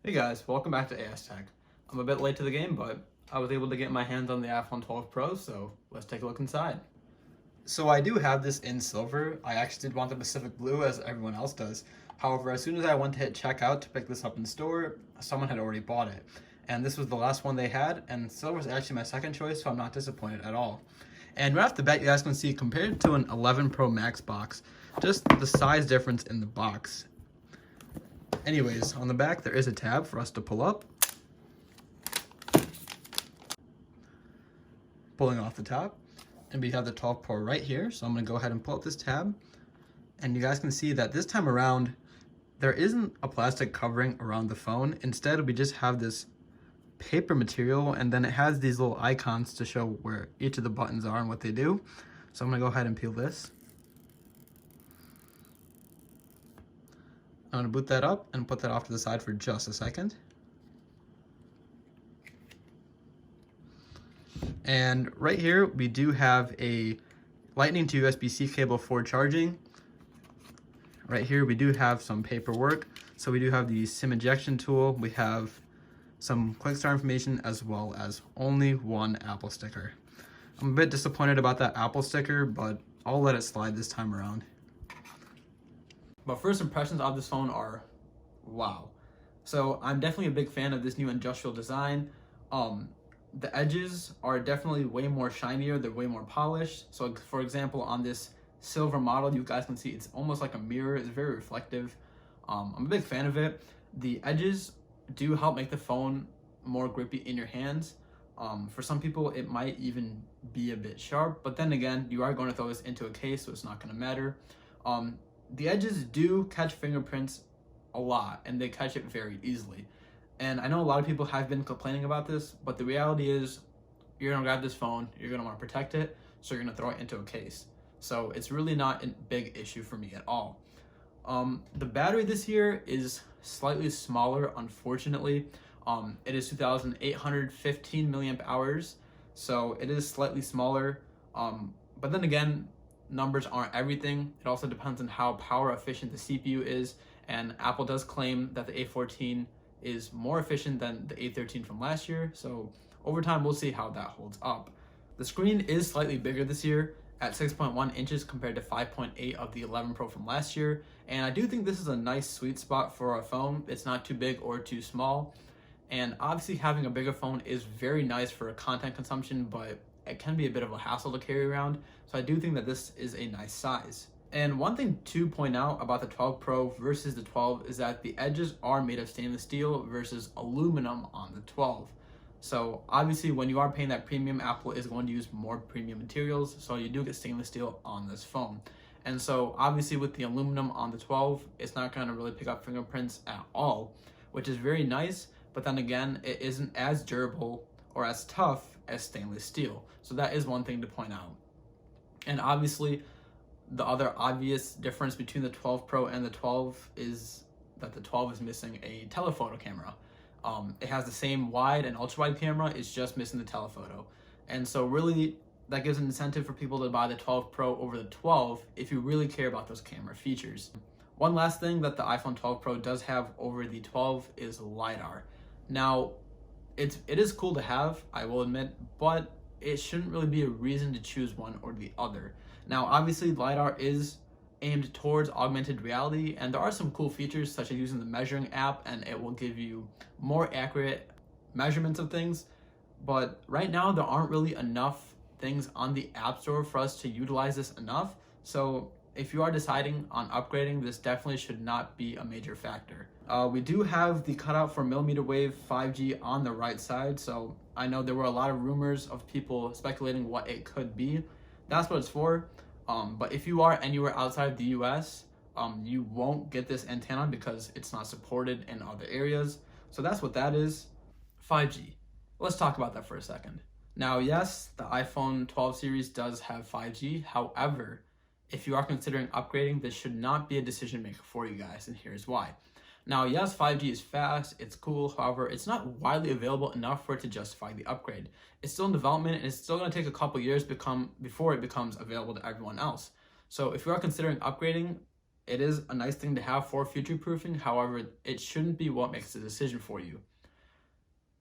Hey guys, welcome back to AS Tech. I'm a bit late to the game, but I was able to get my hands on the iPhone 12 Pro, so let's take a look inside. So I do have this in silver. I actually did want the Pacific Blue as everyone else does. However, as soon as I went to hit checkout to pick this up in store, someone had already bought it. And this was the last one they had, and silver was actually my second choice, so I'm not disappointed at all. And right off the bat, you guys can see compared to an 11 Pro Max box, just the size difference in the box. Anyways, on the back, there is a tab for us to pull up. Pulling off the top, and we have the 12 Pro right here. So I'm going to go ahead and pull up this tab, and you guys can see that this time around, there isn't a plastic covering around the phone. Instead, we just have this paper material, and then it has these little icons to show where each of the buttons are and what they do. So I'm going to go ahead and peel this. I'm going to boot that up and put that off to the side for just a second. And right here, we do have a Lightning to USB-C cable for charging. Right here, we do have some paperwork. So we do have the SIM ejection tool. We have some quick start information as well as only one Apple sticker. I'm a bit disappointed about that Apple sticker, but I'll let it slide this time around. But first impressions of this phone are wow. So I'm definitely a big fan of this new industrial design. The edges are definitely way more shinier, they're way more polished. So for example, on this silver model, you guys can see it's almost like a mirror, it's very reflective. I'm a big fan of it. The edges do help make the phone more grippy in your hands. For some people, it might even be a bit sharp, but then again, you are going to throw this into a case, so it's not going to matter. The edges do catch fingerprints a lot, and they catch it very easily. And I know a lot of people have been complaining about this, but the reality is you're going to grab this phone, you're going to want to protect it, so you're going to throw it into a case. So it's really not a big issue for me at all. The battery this year is slightly smaller, unfortunately. It is 2,815 milliamp hours, so it is slightly smaller. But then again, numbers aren't everything. It also depends on how power efficient the CPU is, and Apple does claim that the A14 is more efficient than the A13 from last year, so over time we'll see how that holds up. The screen is slightly bigger this year at 6.1 inches compared to 5.8 of the 11 Pro from last year, and I do think this is a nice sweet spot for a phone. It's not too big or too small, and obviously having a bigger phone is very nice for content consumption, but it can be a bit of a hassle to carry around, so I do think that this is a nice size. And one thing to point out about the 12 Pro versus the 12 is that the edges are made of stainless steel versus aluminum on the 12. So obviously when you are paying that premium, Apple is going to use more premium materials, so you do get stainless steel on this phone. And so obviously with the aluminum on the 12, it's not going to really pick up fingerprints at all, which is very nice, but then again, it isn't as durable or as tough as stainless steel. So that is one thing to point out. And obviously, the other obvious difference between the 12 Pro and the 12 is that the 12 is missing a telephoto camera. It has the same wide and ultra wide camera, it's just missing the telephoto. And so really, that gives an incentive for people to buy the 12 Pro over the 12 if you really care about those camera features. One last thing that the iPhone 12 Pro does have over the 12 is LiDAR. Now, it is cool to have, I will admit, but it shouldn't really be a reason to choose one or the other. Now, obviously, LiDAR is aimed towards augmented reality, and there are some cool features such as using the measuring app, and it will give you more accurate measurements of things. But right now, there aren't really enough things on the App Store for us to utilize this enough. So if you are deciding on upgrading, this definitely should not be a major factor. We do have the cutout for millimeter wave 5G on the right side, so I know there were a lot of rumors of people speculating what it could be. That's what it's for. But if you are anywhere outside the US, you won't get this antenna because it's not supported in other areas. So that's what that is. 5G. Let's talk about that for a second. Now, yes, the iPhone 12 series does have 5G. However, if you are considering upgrading, this should not be a decision maker for you guys, and here's why. Now, yes, 5G is fast, it's cool, however, it's not widely available enough for it to justify the upgrade. It's still in development, and it's still going to take a couple years before it becomes available to everyone else. So if you are considering upgrading, it is a nice thing to have for future proofing. However, it shouldn't be what makes the decision for you.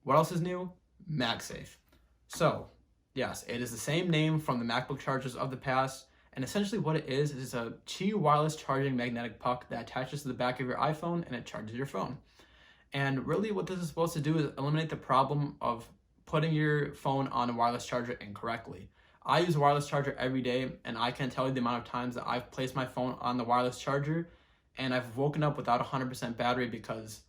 What else is new? MagSafe. So yes, it is the same name from the MacBook chargers of the past. And essentially what it is a Qi wireless charging magnetic puck that attaches to the back of your iPhone and it charges your phone. And really what this is supposed to do is eliminate the problem of putting your phone on a wireless charger incorrectly. I use a wireless charger every day, and I can't tell you the amount of times that I've placed my phone on the wireless charger and I've woken up without 100% battery because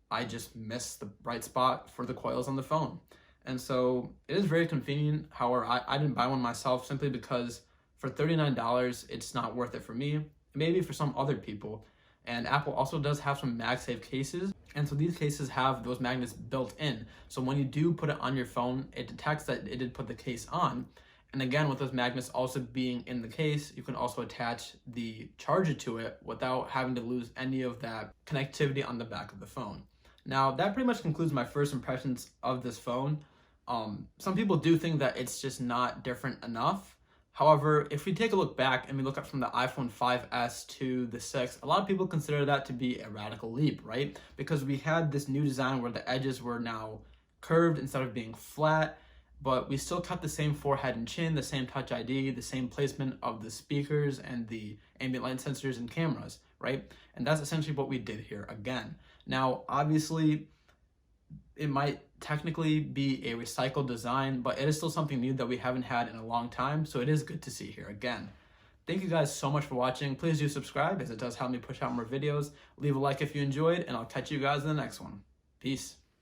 I just missed the right spot for the coils on the phone. And so it is very convenient. However, I didn't buy one myself simply because for $39, it's not worth it for me, maybe for some other people. And Apple also does have some MagSafe cases. And so these cases have those magnets built in. So when you do put it on your phone, it detects that it did put the case on. And again, with those magnets also being in the case, you can also attach the charger to it without having to lose any of that connectivity on the back of the phone. Now, that pretty much concludes my first impressions of this phone. Some people do think that it's just not different enough. However, if we take a look back and we look up from the iPhone 5S to the 6, a lot of people consider that to be a radical leap, right? Because we had this new design where the edges were now curved instead of being flat, but we still kept the same forehead and chin, the same Touch ID, the same placement of the speakers and the ambient light sensors and cameras, right? And that's essentially what we did here again. Now, obviously, it might technically be a recycled design, but it is still something new that we haven't had in a long time, so it is good to see here again. Thank you guys so much for watching. Please do subscribe as it does help me push out more videos. Leave a like if you enjoyed, and I'll catch you guys in the next one. Peace.